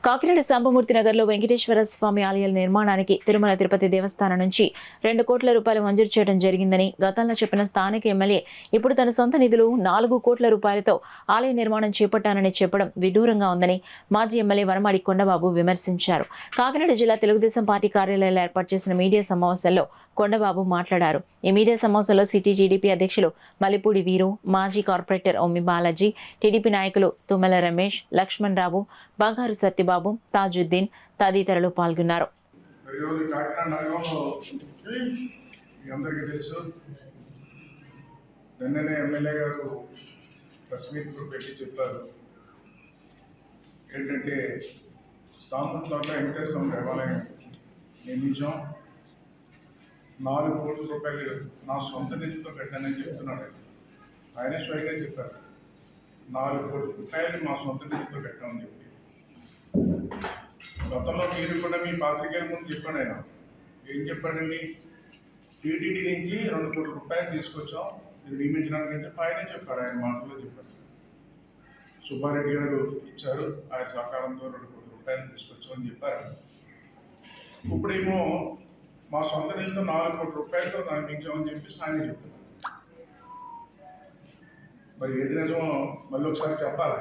కాకినాడ సాంబమూర్తి నగర్లో వెంకటేశ్వర స్వామి ఆలయాల నిర్మాణానికి తిరుమల తిరుపతి దేవస్థానం నుంచి 2 కోట్ల రూపాయలు మంజూరు చేయడం జరిగిందని గతంలో చెప్పిన స్థానిక ఎమ్మెల్యే ఇప్పుడు తన సొంత నిధులు 4 కోట్ల రూపాయలతో ఆలయ నిర్మాణం చేపట్టానని చెప్పడం విడ్డూరంగా ఉందని మాజీ ఎమ్మెల్యే వరమాడి కొండబాబు విమర్శించారు. కాకినాడ జిల్లా తెలుగుదేశం పార్టీ కార్యాలయంలో ఏర్పాటు చేసిన మీడియా సమావేశంలో కొండబాబు మాట్లాడారు. ఈ మీడియా సమావేశంలో సిటీ టీడీపీ అధ్యక్షులు మల్లిపూడి వీరు, మాజీ కార్పొరేటర్ ఒమ్మి బాలాజీ, టీడీపీ నాయకులు తుమ్మల రమేష్, లక్ష్మణ్ రావు, బంగారు సత్యబాబు, తాజుద్దీన్ తదితరులు పాల్గొన్నారు. ఏంటంటే సాంబమూర్తిలో వెంకటేశ్వర దేవాలయం నిర్మించాం. 4 కోట్ల రూపాయలు నా సొంత నిధితో పెట్టానని చెప్తున్నాడు. ఆయన స్వయంగా చెప్పారు, 4 కోట్ల రూపాయలు మా సొంత నిధితో పెట్టామని చెప్పి. గతంలో మీరు కూడా మీ పాత్రికేయుల ముందు చెప్పాడు. ఆయన ఏం చెప్పాడండి, టీటీడీ నుంచి 2 కోట్ల రూపాయలు తీసుకొచ్చాం ఇది నియమించడానికి అని చెప్పి ఆయనే చెప్పాడు. ఆయన మాటల్లో చెప్పారు. సుబ్బారెడ్డి గారు ఇచ్చారు, ఆయన సహకారంతో 2 కోట్ల రూపాయలు తీసుకొచ్చామని చెప్పారు. ఇప్పుడేమో మా సొంత నిధితో 4 కోట్ల రూపాయలతో నిర్మించామని చెప్పి ఆయన చెప్తున్నారు. మరి ఏది నిజమో మళ్ళీ ఒకసారి చెప్పాలి.